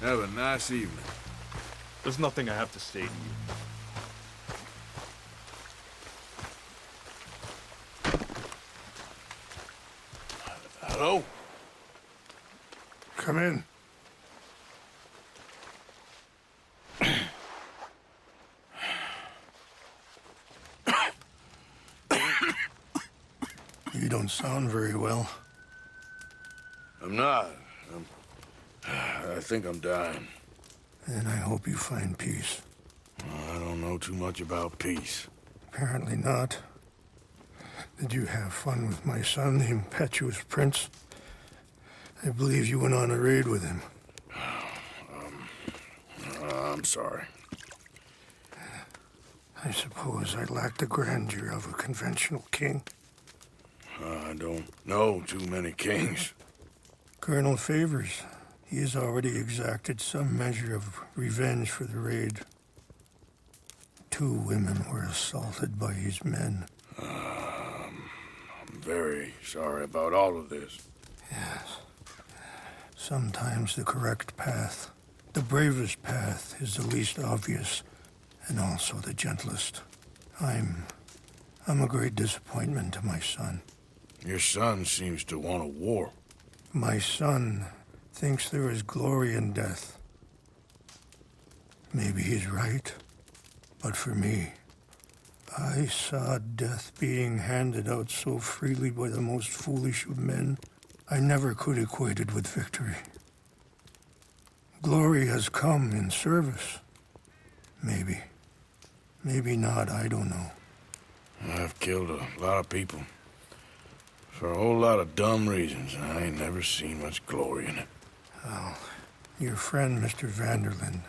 Have a nice evening. There's nothing I have to say to you. Hello? Come in. You don't sound very well. I'm not. I think I'm dying. And I hope you find peace. I don't know too much about peace. Apparently not. Did you have fun with my son, the impetuous prince? I believe you went on a raid with him. I'm sorry. I suppose I lack the grandeur of a conventional king. I don't know too many kings. Colonel Favors, he has already exacted some measure of revenge for the raid. 2 women were assaulted by his men. I'm very sorry about all of this. Yes. Sometimes the correct path, the bravest path, is the least obvious, and also the gentlest. I'm a great disappointment to my son. Your son seems to want a war. My son thinks there is glory in death. Maybe he's right, but for me, I saw death being handed out so freely by the most foolish of men, I never could equate it with victory. Glory has come in service. Maybe. Maybe not, I don't know. I've killed a lot of people. For a whole lot of dumb reasons, and I ain't never seen much glory in it. Well, your friend, Mr. Vanderlyn,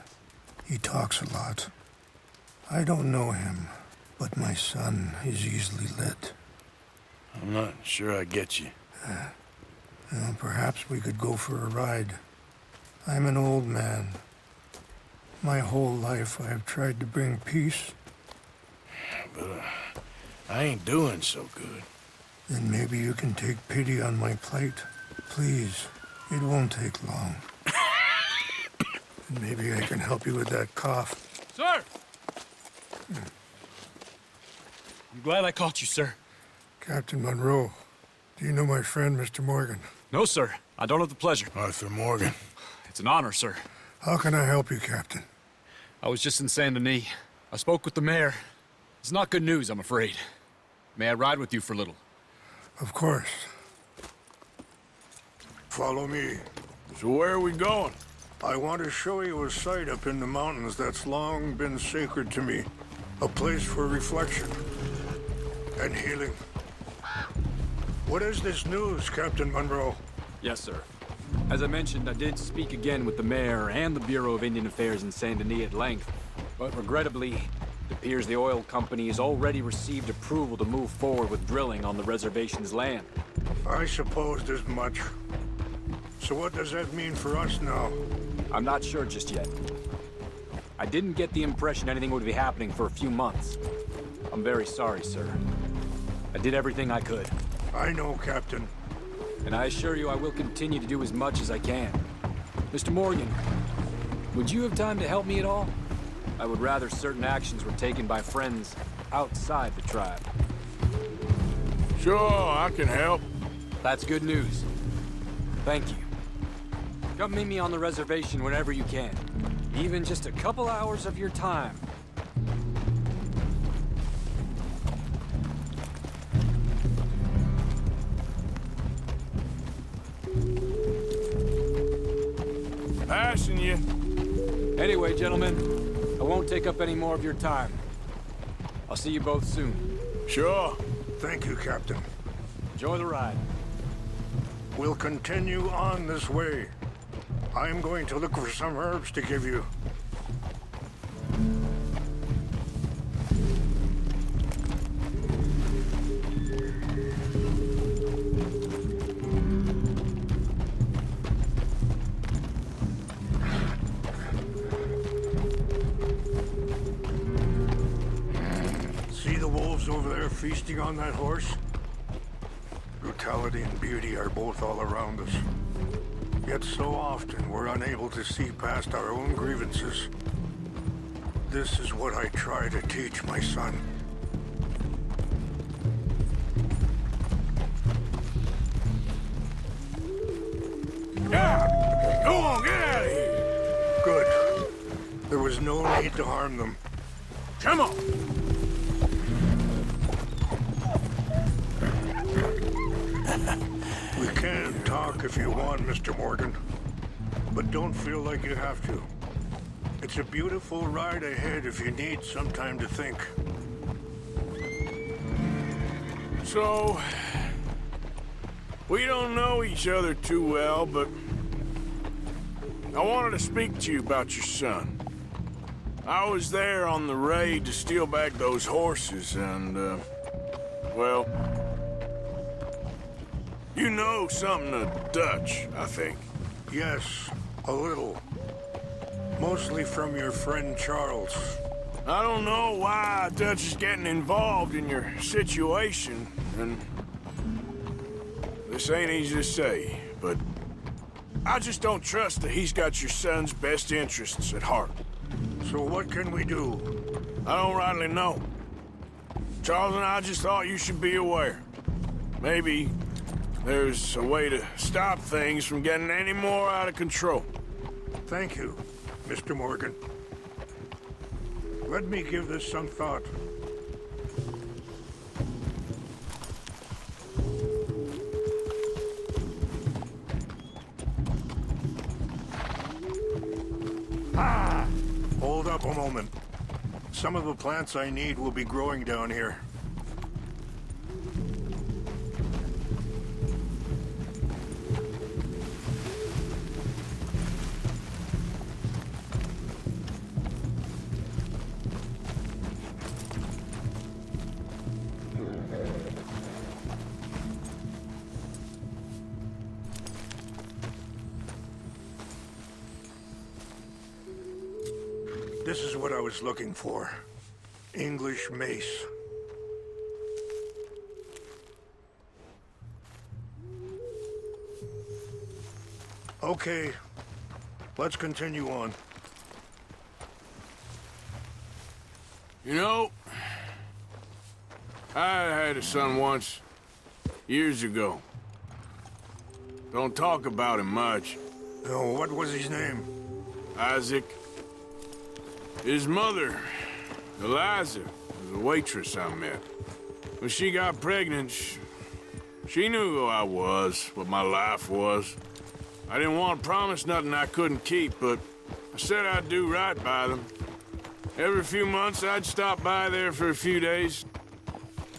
he talks a lot. I don't know him, but my son is easily led. I'm not sure I get you. Well, perhaps we could go for a ride. I'm an old man. My whole life I have tried to bring peace. But I ain't doing so good. Then maybe you can take pity on my plight. Please, it won't take long. And maybe I can help you with that cough. Sir! I'm glad I caught you, sir. Captain Monroe, do you know my friend, Mr. Morgan? No, sir. I don't have the pleasure. Arthur Morgan. It's an honor, sir. How can I help you, Captain? I was just in Saint Denis. I spoke with the mayor. It's not good news, I'm afraid. May I ride with you for a little? Of course. Follow me. So where are we going? I want to show you a site up in the mountains that's long been sacred to me. A place for reflection and healing. What is this news, Captain Monroe? Yes, sir. As I mentioned, I did speak again with the mayor and the Bureau of Indian Affairs in Saint Denis at length, but regrettably, it appears the oil company has already received approval to move forward with drilling on the reservation's land. I supposed as much. So what does that mean for us now? I'm not sure just yet. I didn't get the impression anything would be happening for a few months. I'm very sorry, sir. I did everything I could. I know, Captain. And I assure you I will continue to do as much as I can. Mr. Morgan, would you have time to help me at all? I would rather certain actions were taken by friends outside the tribe. Sure, I can help. That's good news. Thank you. Come meet me on the reservation whenever you can. Even just a couple hours of your time. Passing you. Anyway, gentlemen, I won't take up any more of your time. I'll see you both soon. Sure. Thank you, Captain. Enjoy the ride. We'll continue on this way. I'm going to look for some herbs to give you. See the wolves over there feasting on that horse? Brutality and beauty are both all around us. Yet so often we're unable to see past our own grievances. This is what I try to teach my son. Yeah! Go on, get out of here! Good. There was no need to harm them. Come on! We can talk if you want, Mr. Morgan. But don't feel like you have to. It's a beautiful ride ahead if you need some time to think. So, we don't know each other too well, but I wanted to speak to you about your son. I was there on the raid to steal back those horses, and, well, you know something of Dutch, I think. Yes, a little. Mostly from your friend Charles. I don't know why Dutch is getting involved in your situation, and this ain't easy to say, but I just don't trust that he's got your son's best interests at heart. So what can we do? I don't rightly know. Charles and I just thought you should be aware. Maybe there's a way to stop things from getting any more out of control. Thank you, Mr. Morgan. Let me give this some thought. Hold up a moment. Some of the plants I need will be growing down here. This is what I was looking for. English mace. Okay, let's continue on. You know, I had a son once, years ago. Don't talk about him much. Oh, what was his name? Isaac. His mother, Eliza, was a waitress I met. When she got pregnant, she knew who I was, what my life was. I didn't want to promise nothing I couldn't keep, but I said I'd do right by them. Every few months, I'd stop by there for a few days.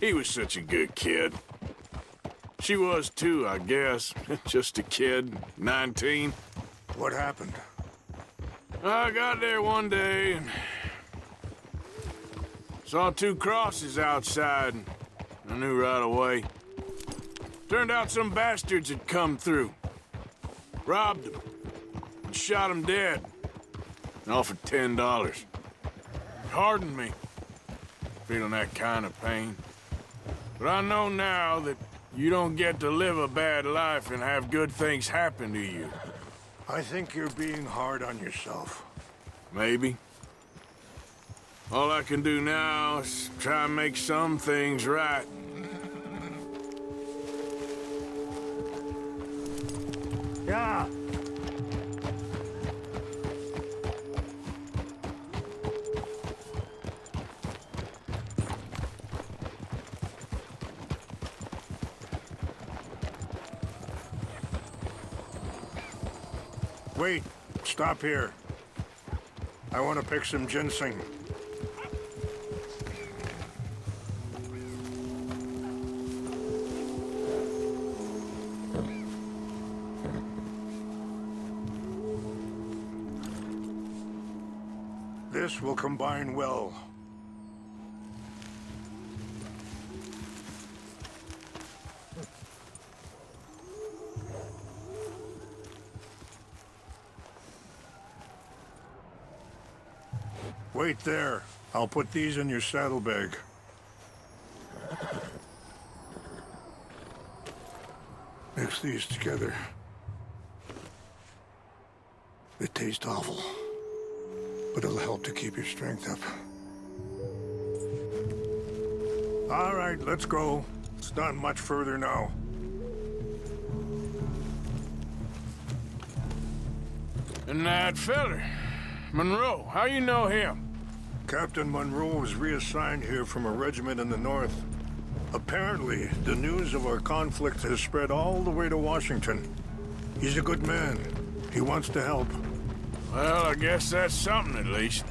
He was such a good kid. She was too, I guess. Just a kid, 19. What happened? I got there one day and saw two crosses outside, and I knew right away. Turned out some bastards had come through, robbed them, and shot them dead, and offered $10. It hardened me, feeling that kind of pain. But I know now that you don't get to live a bad life and have good things happen to you. I think you're being hard on yourself. Maybe. All I can do now is try and make some things right. Yeah. Wait, stop here. I want to pick some ginseng. This will combine well. Wait there. I'll put these in your saddlebag. Mix these together. It tastes awful, but it'll help to keep your strength up. All right, let's go. It's not much further now. And that feller, Monroe, how you know him? Captain Monroe was reassigned here from a regiment in the north. Apparently, the news of our conflict has spread all the way to Washington. He's a good man. He wants to help. Well, I guess that's something at least.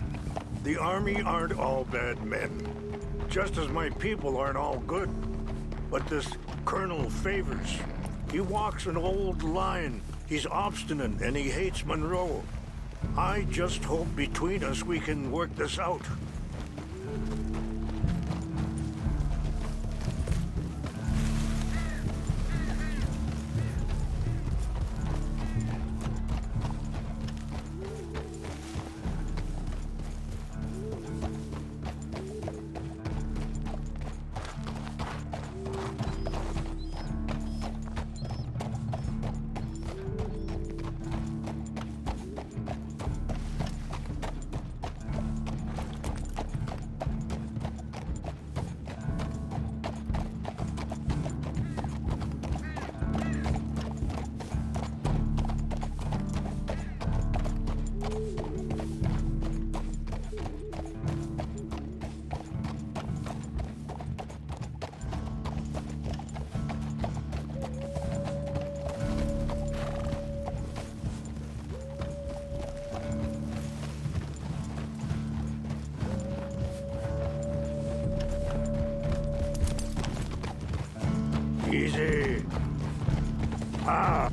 The army aren't all bad men. Just as my people aren't all good. But this Colonel Favors, he walks an old line. He's obstinate and he hates Monroe. I just hope between us we can work this out. Easy. Ah.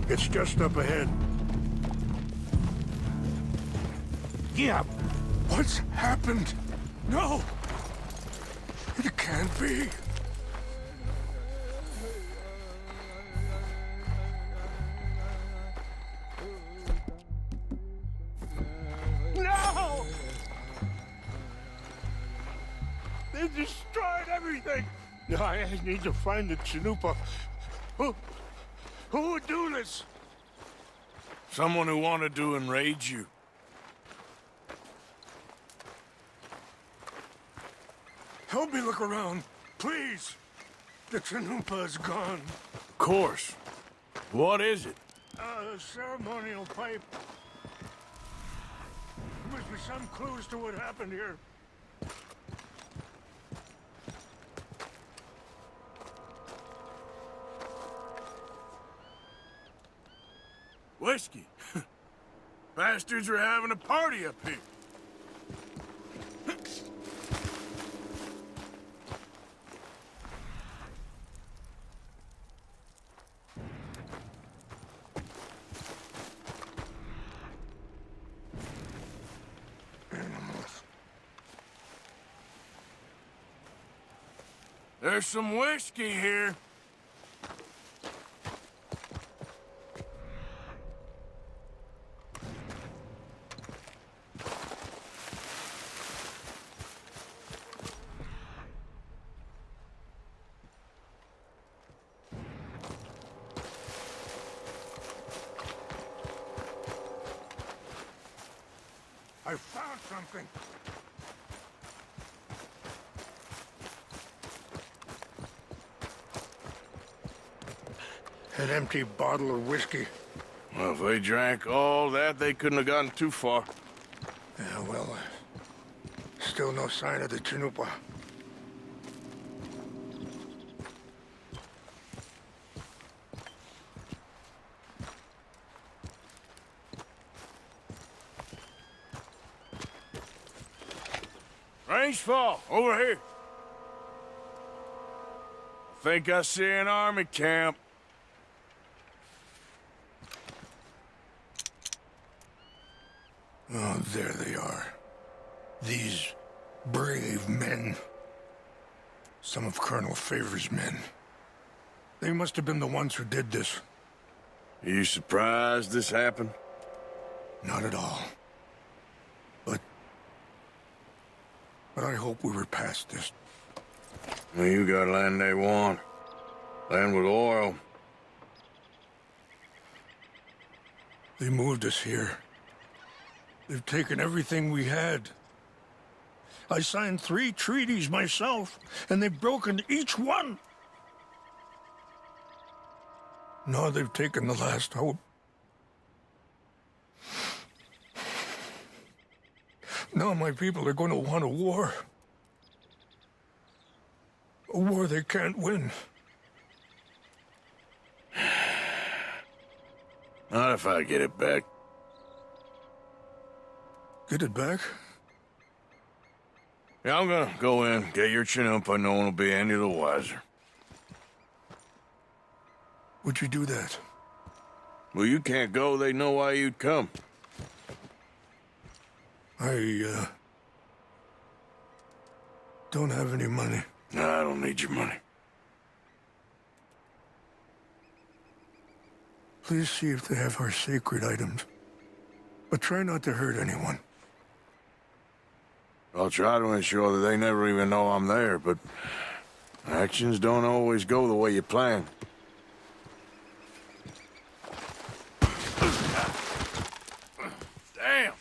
It's just up ahead. Yeah. What's happened? No. It can't be. No! They destroyed everything! I need to find the Chanupa. Who would do this? Someone who wanted to enrage you. Help me look around, please. The Chanupa is gone. Of course. What is it? A ceremonial pipe. There must be some clues to what happened here. Whiskey. Bastards are having a party up here. There's some whiskey here. I found something. An empty bottle of whiskey. Well, if they drank all that, they couldn't have gotten too far. Yeah, well, still no sign of the Chanupa. Range fall, over here. Think I see an army camp. Oh, there they are. These brave men. Some of Colonel Favors' men. They must have been the ones who did this. Are you surprised this happened? Not at all. But I hope we were past this. Well, you got land they want. Land with oil. They moved us here. They've taken everything we had. I signed 3 treaties myself, and they've broken each one. Now they've taken the last hope. Now my people are going to want a war. A war they can't win. Not if I get it back. Get it back? Yeah, I'm gonna go in, get your Chinook, and no one will be any the wiser. Would you do that? Well, you can't go, they know why you'd come. I don't have any money. No, I don't need your money. Please see if they have our sacred items. But try not to hurt anyone. I'll try to ensure that they never even know I'm there, but actions don't always go the way you plan. Damn!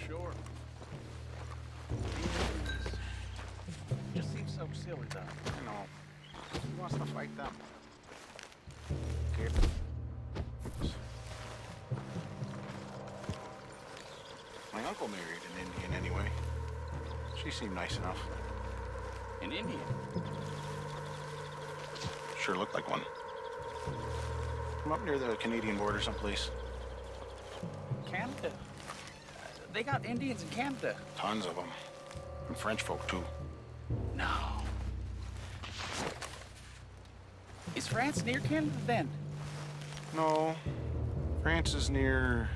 Sure. Just seems so silly, though. You know, who wants to fight them? Okay. My uncle married an Indian anyway. She seemed nice enough. An Indian? Sure looked like one. I'm up near the Canadian border someplace. Canada? They got Indians in Canada. Tons of them. And French folk, too. No. Is France near Canada, then? No. France is near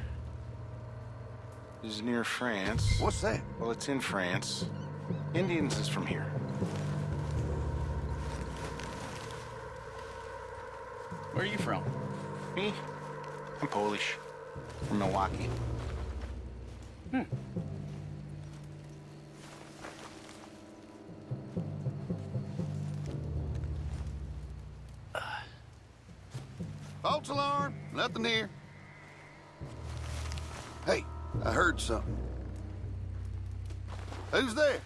France. What's that? Well, it's in France. Indians is from here. Where are you from? Me? I'm Polish. From Milwaukee. False alarm. Nothing here. Hey, I heard something. Who's there?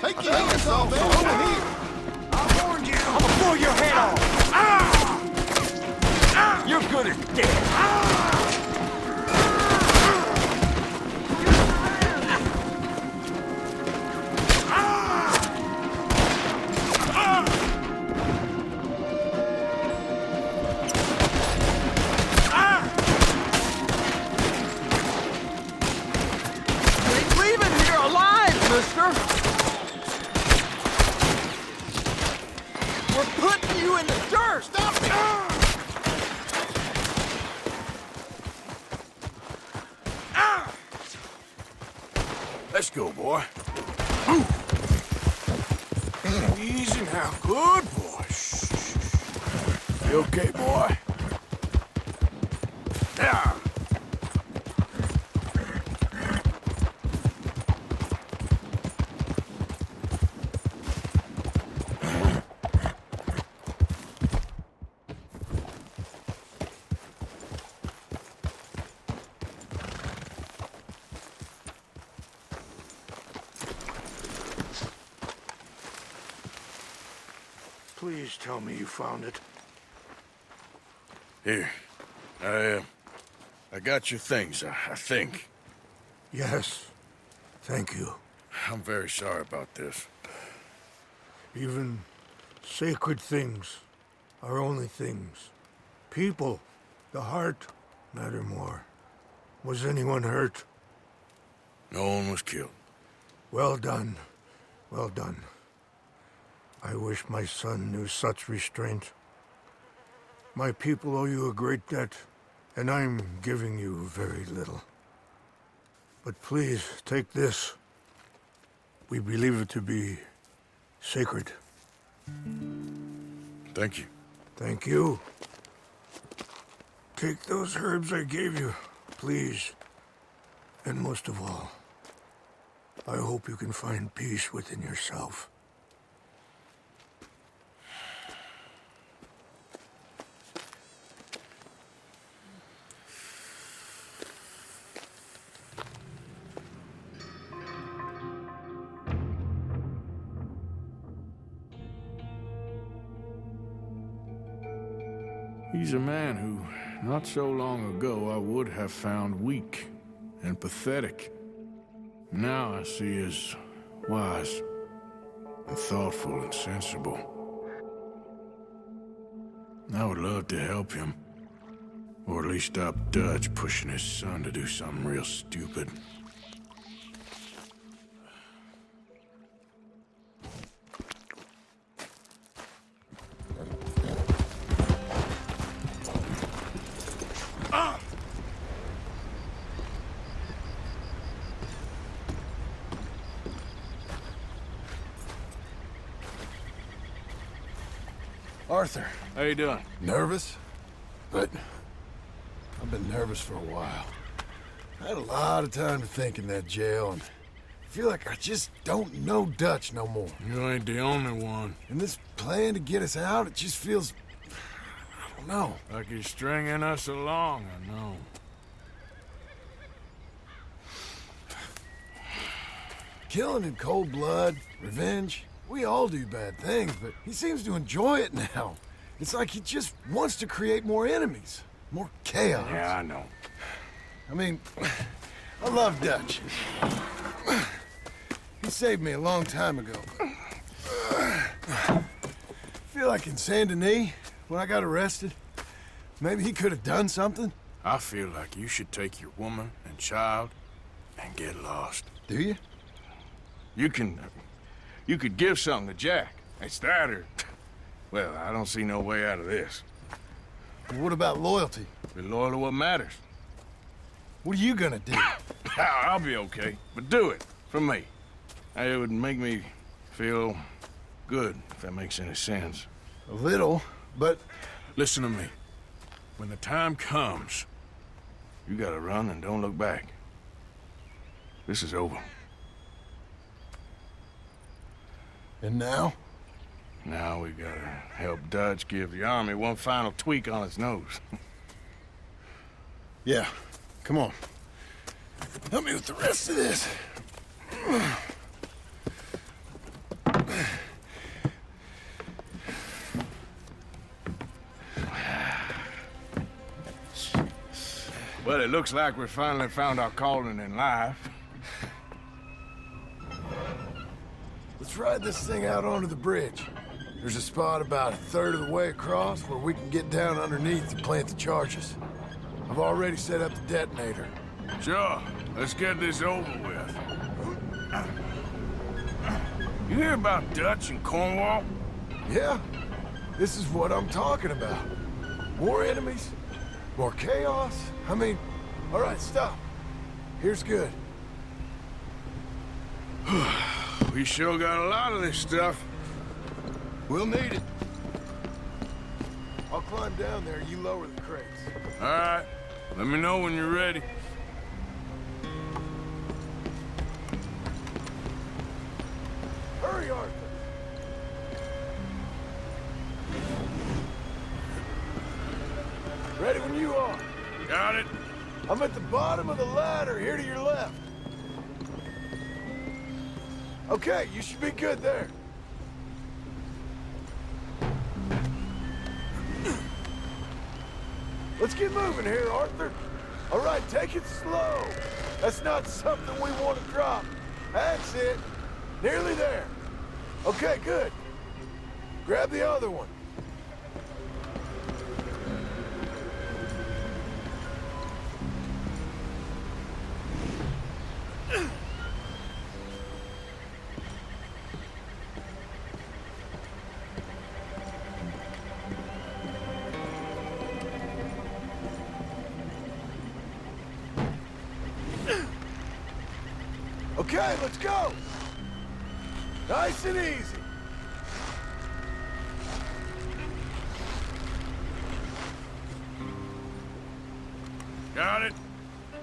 Take your hands off, man. Over here. I warned you. I'm gonna blow your head off. You're good as dead. We're putting you in the dirt! Stop it! Let's go, boy. Easy now. Good boy. Shh. You okay, boy? Yeah. Please tell me you found it. Here. I got your things, I think. Yes. Thank you. I'm very sorry about this. Even sacred things are only things. People, the heart, matter more. Was anyone hurt? No one was killed. Well done. Well done. I wish my son knew such restraint. My people owe you a great debt, and I'm giving you very little. But please, take this. We believe it to be sacred. Thank you. Thank you. Take those herbs I gave you, please. And most of all, I hope you can find peace within yourself. He's a man who, not so long ago, I would have found weak and pathetic. Now I see as wise and thoughtful and sensible. I would love to help him, or at least stop Dutch pushing his son to do something real stupid. Arthur, How you doing? nervous? But I've been nervous for a while. I had a lot of time to think in that jail, and I feel like I just don't know Dutch no more. You ain't the only one. And this plan to get us out, it just feels... I don't know. Like he's stringing us along, I know. Killing in cold blood, revenge, we all do bad things, but he seems to enjoy it now. It's like he just wants to create more enemies, more chaos. Yeah, I know. I mean, I love Dutch. He saved me a long time ago. I feel like in Saint Denis, when I got arrested, maybe he could have done something. I feel like you should take your woman and child and get lost. Do you? You could give something to Jack. It's that or... Well, I don't see no way out of this. What about loyalty? Be loyal to what matters. What are you gonna do? I'll be okay, but do it, for me. It would make me feel good, if that makes any sense. A little, but... Listen to me. When the time comes, you gotta run and don't look back. This is over. And now? Now we gotta help Dutch give the army one final tweak on its nose. Yeah, come on. Help me with the rest of this. Well, it looks like we finally found our calling in life. Let's ride this thing out onto the bridge. There's a spot about a third of the way across where we can get down underneath to plant the charges. I've already set up the detonator. Sure, let's get this over with. You hear about Dutch and Cornwall? Yeah, this is what I'm talking about. More enemies, more chaos. I mean, all right, stop. Here's good. We sure got a lot of this stuff. We'll need it. I'll climb down there, you lower the crates. All right. Let me know when you're ready. Hurry, Arthur! Ready when you are. Got it? I'm at the bottom of the ladder, here to your left. Okay, you should be good there. Let's get moving here, Arthur. All right, take it slow. That's not something we want to drop. That's it. Nearly there. Okay, good. Grab the other one. Okay, let's go. Nice and easy. Got it?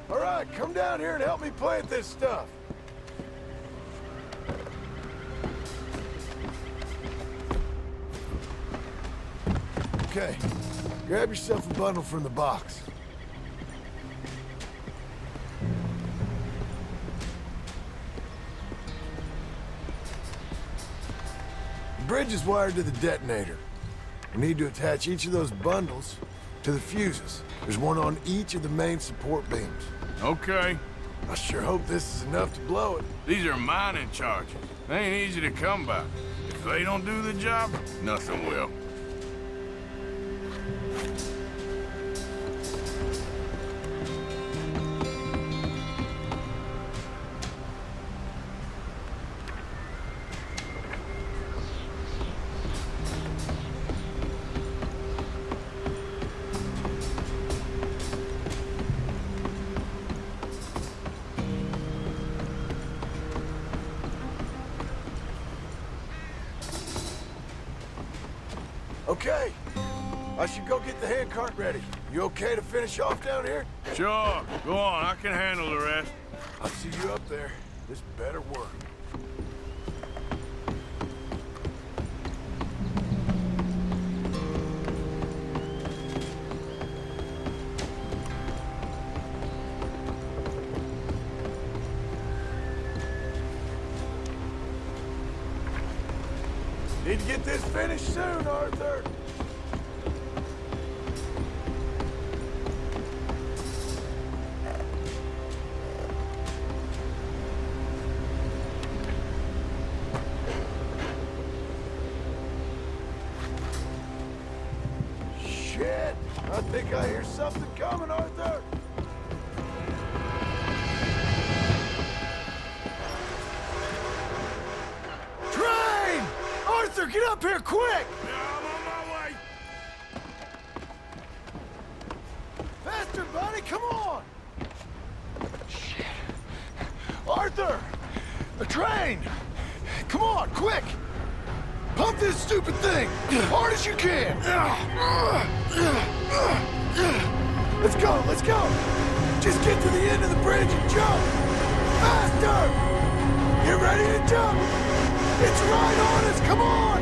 All right, come down here and help me plant this stuff. Okay, grab yourself a bundle from the box. The bridge is wired to the detonator. We need to attach each of those bundles to the fuses. There's one on each of the main support beams. Okay. I sure hope this is enough to blow it. These are mining charges. They ain't easy to come by. If they don't do the job, nothing will. Okay. I should go get the handcart ready. You okay to finish off down here? Sure. Go on. I can handle the rest. I'll see you up there. This better work. Need to get this finished soon, Arthur. Shit! I think I hear something coming, Arthur. Train! Arthur, get up here quick! Yeah, I'm on my way. Faster, buddy, come on! Shit. Arthur! The train! Come on, quick! Pump this stupid thing! Hard as you can! Let's go, let's go! Just get to the end of the bridge and jump! Faster! Get ready to jump! It's right on us, come on!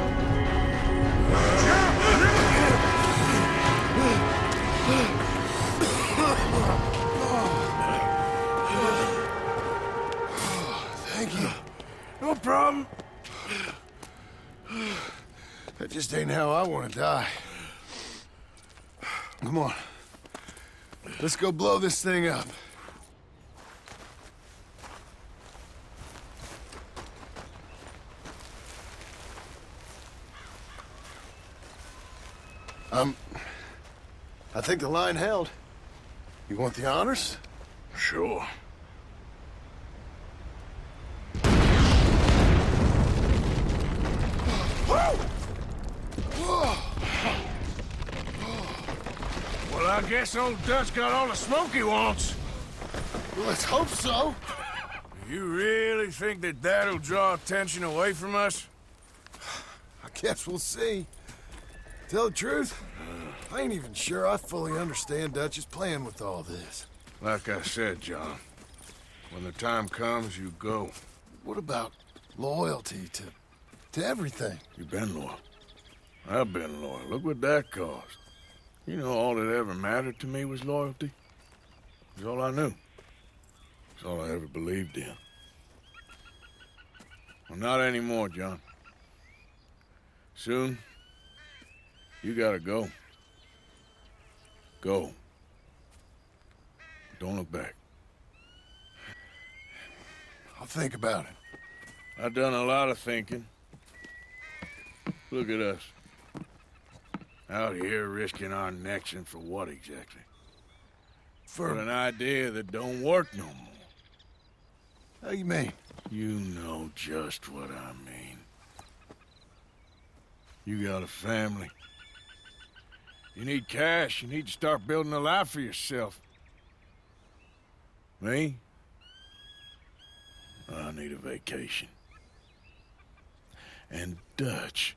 Thank you. No problem. That just ain't how I want to die. Come on. Let's go blow this thing up. I think the line held. You want the honors? Sure. Well, I guess old Dutch got all the smoke he wants. Let's hope so. You really think that that'll draw attention away from us? I Guess we'll see. Tell the truth, I ain't even sure I fully understand Dutch's plan with all this. Like I said, John, when the time comes, you go. What about loyalty to everything? You've been loyal. I've been loyal. Look what that cost. You know, all that ever mattered to me was loyalty. It's all I knew. It's all I ever believed in. Well, not anymore, John. Soon, you gotta go. Go. Don't look back. I'll think about it. I've done a lot of thinking. Look at us. Out here risking our necks, and for what exactly? For an idea that don't work no more. How you mean? You know just what I mean. You got a family. You need cash. You need to start building a life for yourself. Me? I need a vacation. And Dutch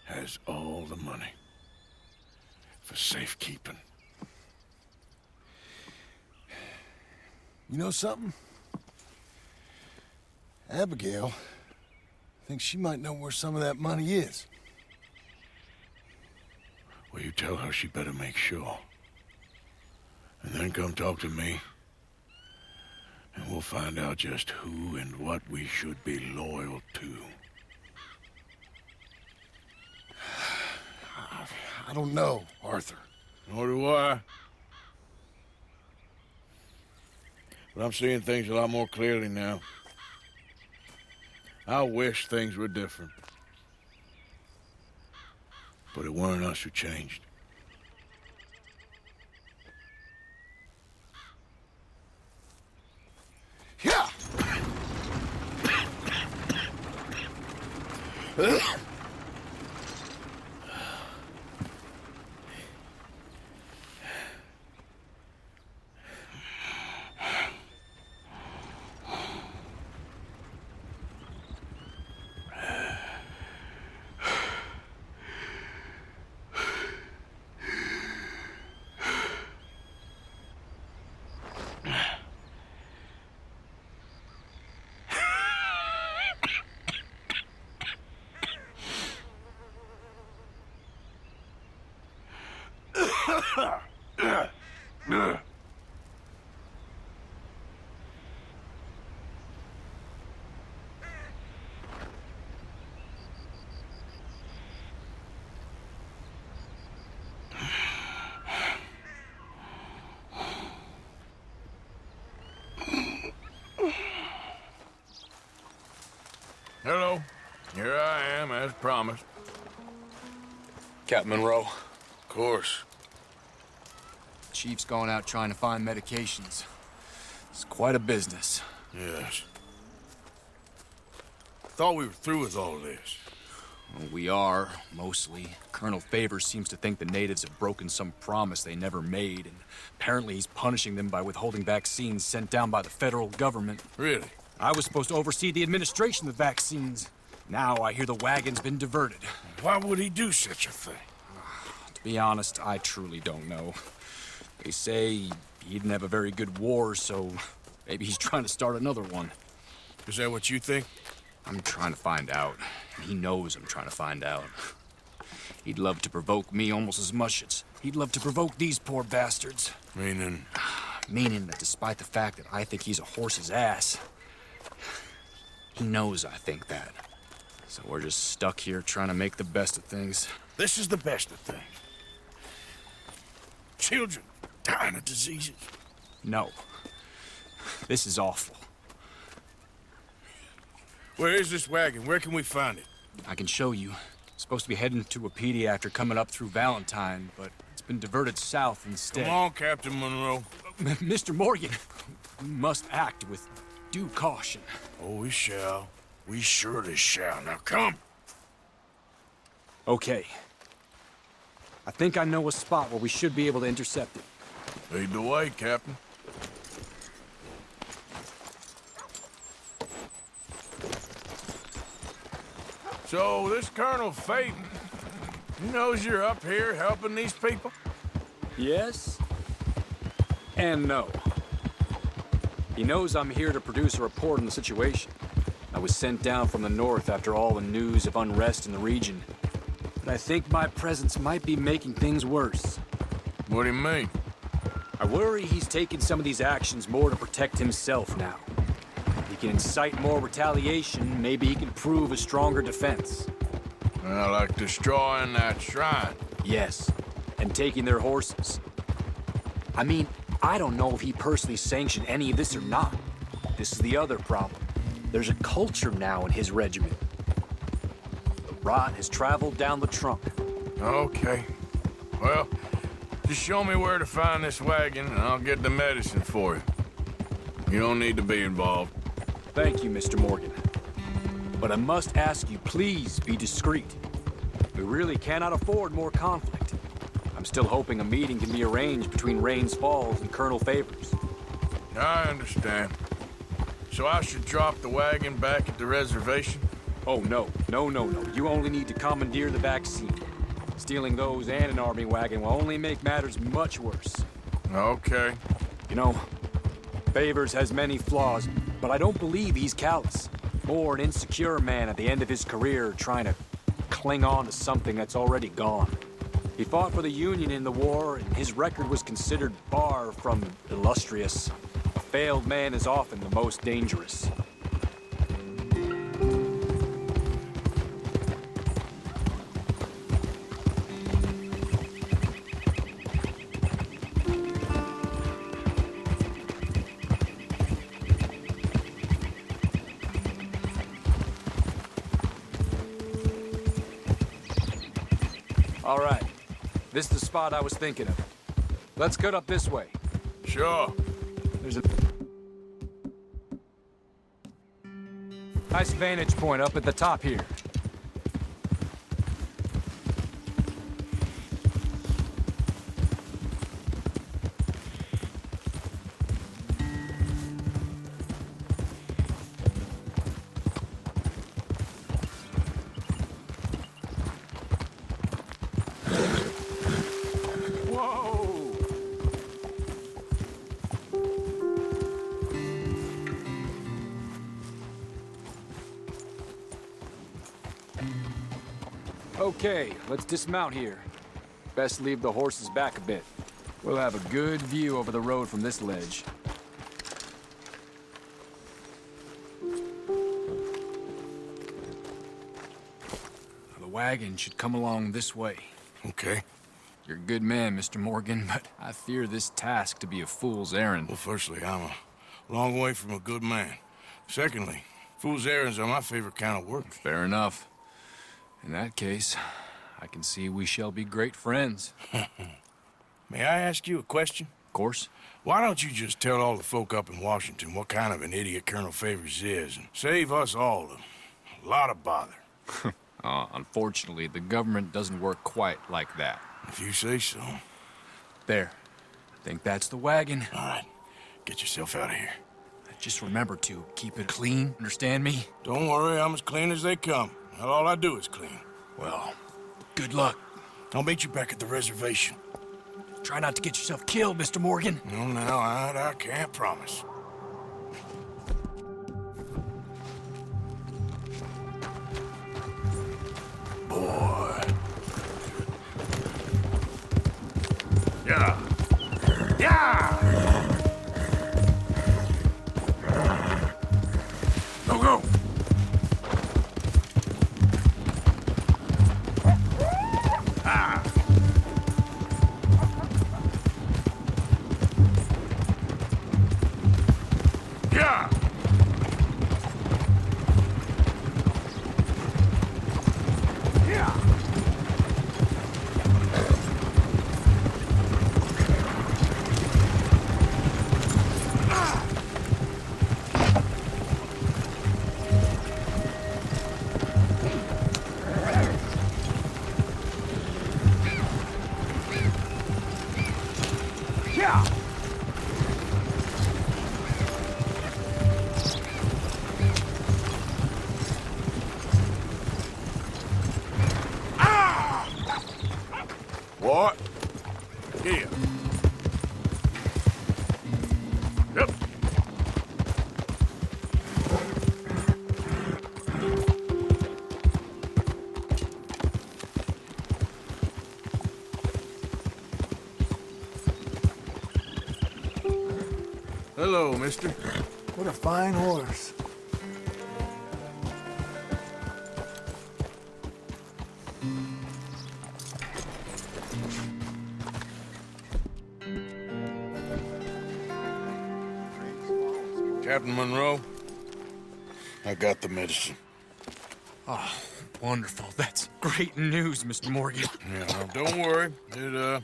has all the money for safekeeping. You know something? Abigail thinks she might know where some of that money is. Well, you tell her she better make sure. And then come talk to me. And we'll find out just who and what we should be loyal to. I don't know, Arthur. Nor do I. But I'm seeing things a lot more clearly now. I wish things were different. But it weren't us who changed. Yeah! Hello. Here I am, as promised. Captain Monroe. Of course. Chief's going out trying to find medications. It's quite a business. Yes. Thought we were through with all this. Well, we are, mostly. Colonel Favors seems to think the natives have broken some promise they never made, and apparently he's punishing them by withholding vaccines sent down by the federal government. Really? I was supposed to oversee the administration of the vaccines. Now I hear the wagon's been diverted. Why would he do such a thing? To be honest, I truly don't know. They say he didn't have a very good war, so maybe he's trying to start another one. Is that what you think? I'm trying to find out. He knows I'm trying to find out. He'd love to provoke me almost as much as he'd love to provoke these poor bastards. Meaning? Meaning that despite the fact that I think he's a horse's ass, he knows I think that. So we're just stuck here trying to make the best of things. This is the best of things. Children dying of diseases. No. This is awful. Where is this wagon? Where can we find it? I can show you. Supposed to be heading to a PD after coming up through Valentine, but it's been diverted south instead. Come on, Captain Monroe. Mr. Morgan, we must act with due caution. Oh, we shall. We surely shall. Now come. Okay. I think I know a spot where we should be able to intercept it. Lead the way, Captain. So this Colonel Faden, he knows you're up here helping these people? Yes and no. He knows I'm here to produce a report on the situation. I was sent down from the north after all the news of unrest in the region. But I think my presence might be making things worse. What do you mean? I worry he's taking some of these actions more to protect himself now. If he can incite more retaliation, maybe he can prove a stronger defense. Like destroying that shrine. Yes, and taking their horses. I mean, I don't know if he personally sanctioned any of this or not. This is the other problem. There's a culture now in his regiment. The rot has traveled down the trunk. Okay. Well, just show me where to find this wagon and I'll get the medicine for you. You don't need to be involved. Thank you, Mr. Morgan. But I must ask you, please be discreet. We really cannot afford more conflict. I'm still hoping a meeting can be arranged between Rains Falls and Colonel Favors. I understand. So I should drop the wagon back at the reservation? Oh, no. No. You only need to commandeer the vaccine. Stealing those and an army wagon will only make matters much worse. Okay. You know, Favors has many flaws, but I don't believe he's callous. More an insecure man at the end of his career trying to cling on to something that's already gone. He fought for the Union in the war, and his record was considered far from illustrious. A failed man is often the most dangerous. All right. This is the spot I was thinking of. Let's cut up this way. Sure. There's a nice vantage point up at the top here. Okay, let's dismount here. Best leave the horses back a bit. We'll have a good view over the road from this ledge. The wagon should come along this way. Okay. You're a good man, Mr. Morgan, but I fear this task to be a fool's errand. Well, firstly, I'm a long way from a good man. Secondly, fool's errands are my favorite kind of work. Fair enough. In that case, I can see we shall be great friends. May I ask you a question? Of course. Why don't you just tell all the folk up in Washington what kind of an idiot Colonel Favors is and save us all a lot of bother? Unfortunately, the government doesn't work quite like that. If you say so. There. I think that's the wagon. All right. Get yourself out of here. Just remember to keep it clean, understand me? Don't worry, I'm as clean as they come. Well, all I do is clean. Well, good luck. I'll meet you back at the reservation. Try not to get yourself killed, Mr. Morgan. No, I can't promise. Boy. Yeah. Go. All right. Here. Yep. Hello, mister. What a fine horse. Captain Monroe, I got the medicine. Oh, wonderful. That's great news, Mr. Morgan. Yeah, now, don't worry. It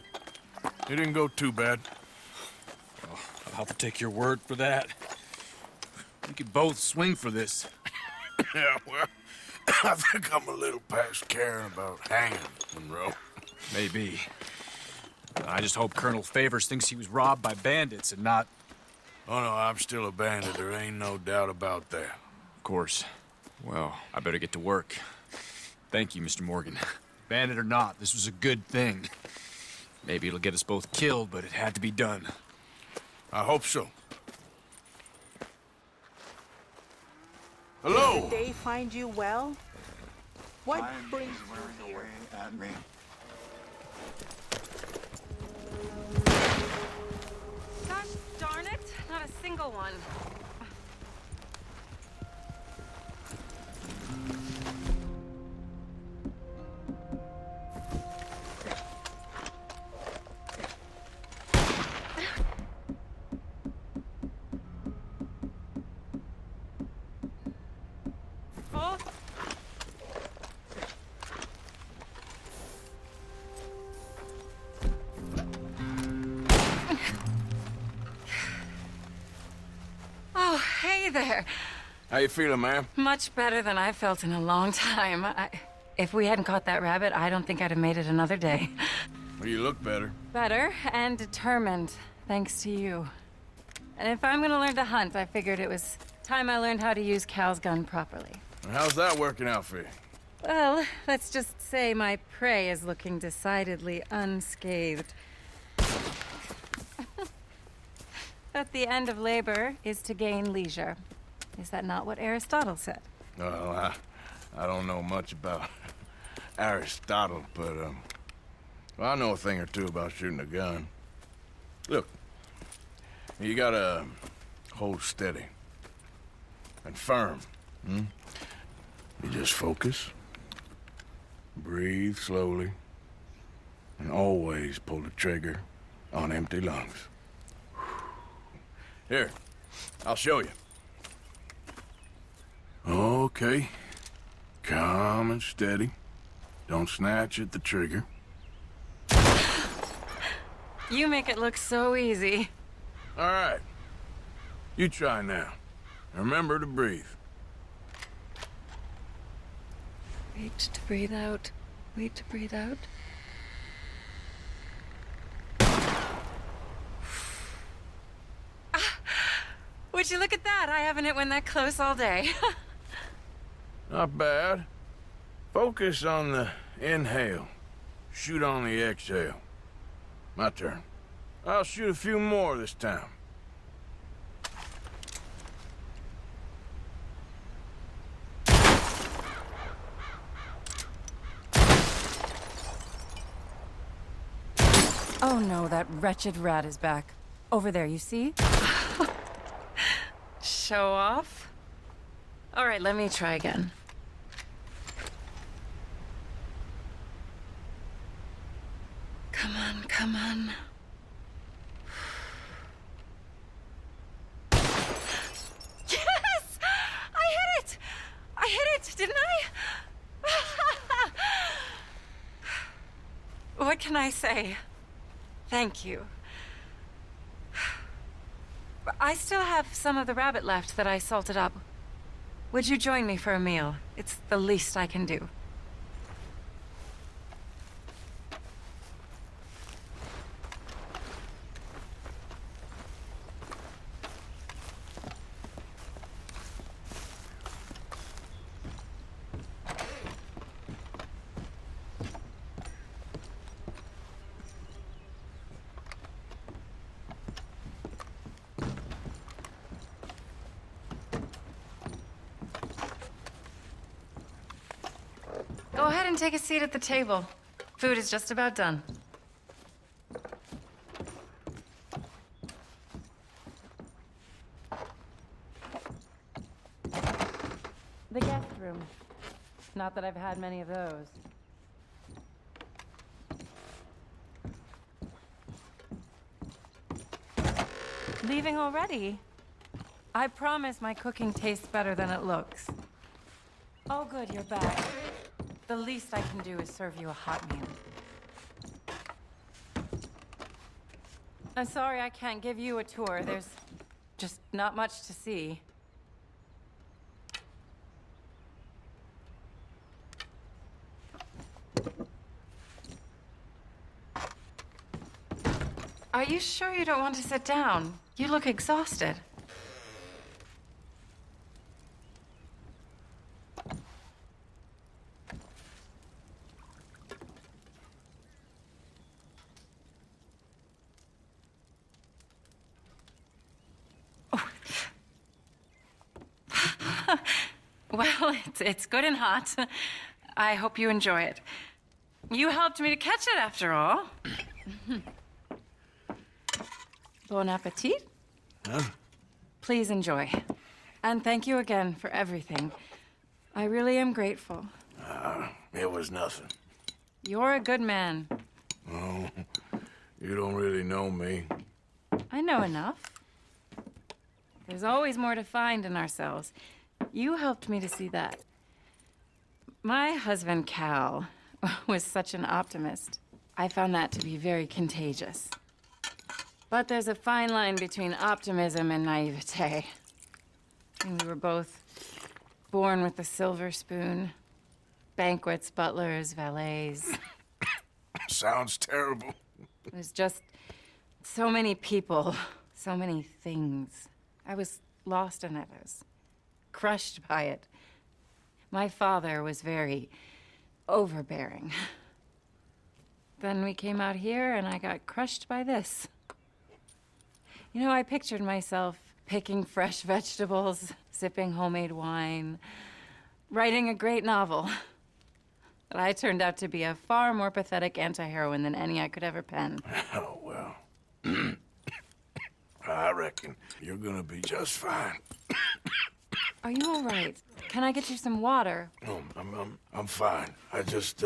didn't go too bad. Oh, I'll have to take your word for that. We could both swing for this. Yeah, well, I think I'm a little past caring about hanging, Monroe. Maybe. I just hope Colonel Favors thinks he was robbed by bandits and not... Oh, no, I'm still a bandit. There ain't no doubt about that. Of course. Well, I better get to work. Thank you, Mr. Morgan. Bandit or not, this was a good thing. Maybe it'll get us both killed, but it had to be done. I hope so. Hello? Did they find you well? What brings you here? At me. Gosh darn it, not a single one. Oh. Oh, hey there. How you feeling, ma'am? Much better than I felt in a long time. If we hadn't caught that rabbit, I don't think I'd have made it another day. Well, you look better. Better and determined, thanks to you. And if I'm gonna learn to hunt, I figured it was time I learned how to use Cal's gun properly. How's that working out for you? Well, let's just say my prey is looking decidedly unscathed. At the end of labor is to gain leisure. Is that not what Aristotle said? Well, I don't know much about Aristotle, but, well, I know a thing or two about shooting a gun. Look, you gotta hold steady and firm, You just focus, breathe slowly, and always pull the trigger on empty lungs. Here, I'll show you. Okay. Calm and steady. Don't snatch at the trigger. You make it look so easy. All right. You try now. Remember to breathe. Wait to breathe out. Wait to breathe out. Would you look at that? I haven't hit one that close all day. Not bad. Focus on the inhale. Shoot on the exhale. My turn. I'll shoot a few more this time. Oh no, that wretched rat is back. Over there, you see? Show off? All right, let me try again. Come on, come on. Yes! I hit it! I hit it, didn't I? What can I say? Thank you. I still have some of the rabbit left that I salted up. Would you join me for a meal? It's the least I can do. and take a seat at the table. Food is just about done. The guest room. Not that I've had many of those. Leaving already? I promise my cooking tastes better than it looks. Oh good, you're back. The least I can do is serve you a hot meal. I'm sorry I can't give you a tour. There's just not much to see. Are you sure you don't want to sit down? You look exhausted. Well, it's good and hot. I hope you enjoy it. You helped me to catch it, after all. Bon appetit. Huh? Please enjoy. And thank you again for everything. I really am grateful. It was nothing. You're a good man. Oh, you don't really know me. I know enough. There's always more to find in ourselves. You helped me to see that. My husband, Cal, was such an optimist. I found that to be very contagious. But there's a fine line between optimism and naivete. And we were both born with the silver spoon. Banquets, butlers, valets. Sounds terrible. It was just so many people, so many things. I was lost in it. I was crushed by it. My father was very overbearing. Then we came out here and I got crushed by this. You know, I pictured myself picking fresh vegetables, sipping homemade wine, writing a great novel. But I turned out to be a far more pathetic anti-heroine than any I could ever pen. Oh, well. I reckon you're gonna be just fine. Are you all right? Can I get you some water? No, I'm fine. I just,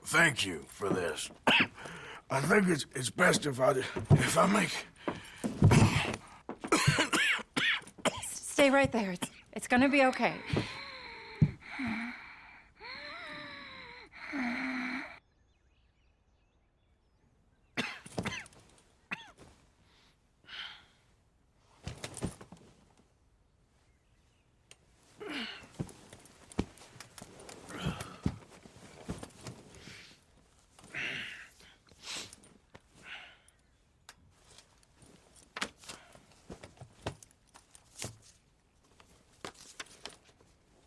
thank you for this. I think it's best if I make... Stay right there. It's gonna be okay.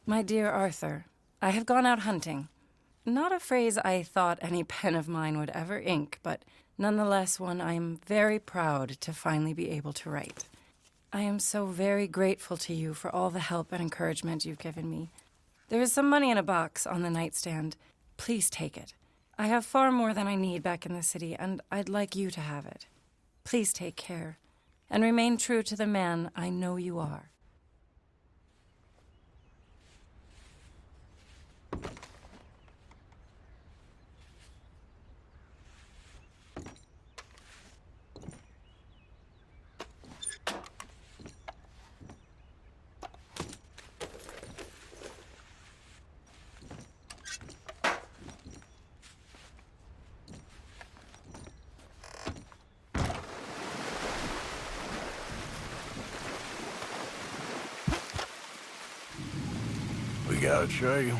My dear Arthur, I have gone out hunting. Not a phrase I thought any pen of mine would ever ink, but nonetheless one I am very proud to finally be able to write. I am so very grateful to you for all the help and encouragement you've given me. There is some money in a box on the nightstand. Please take it. I have far more than I need back in the city, and I'd like you to have it. Please take care, and remain true to the man I know you are. We got a trail.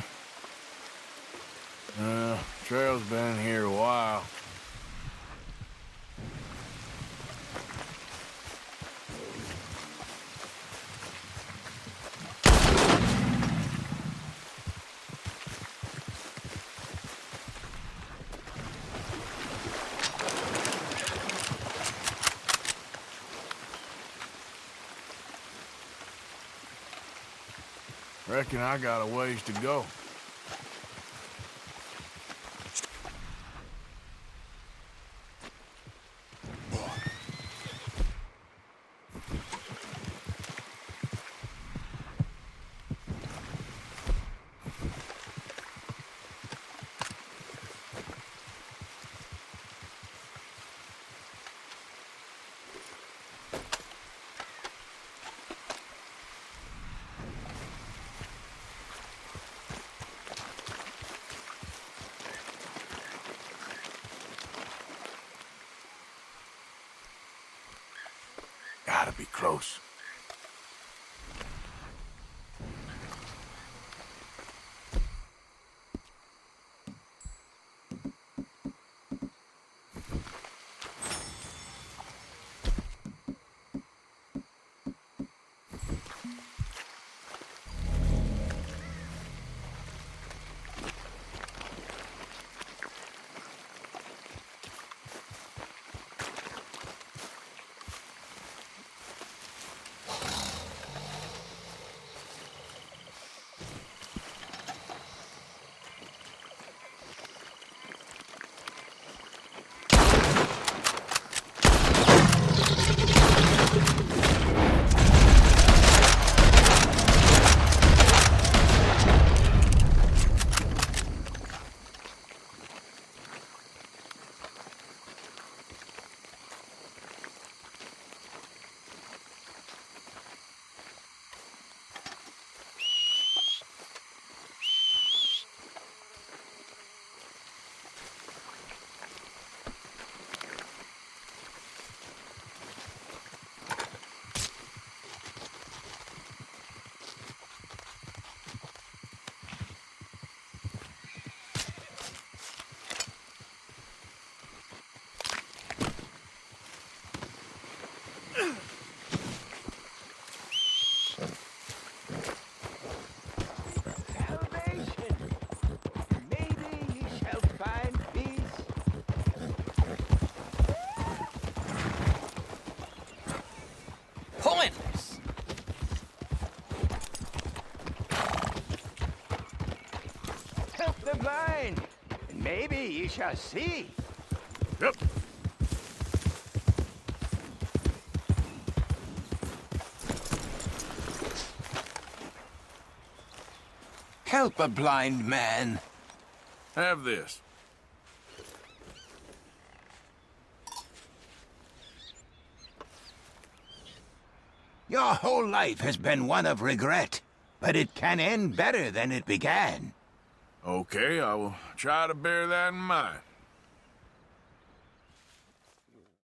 Trail's been here a while. Reckon I got a ways to go. Gotta be close. Pointless. Help the blind, and maybe ye shall see. Yep. Help a blind man. Have this. Your whole life has been one of regret, but it can end better than it began. Okay, I will try to bear that in mind.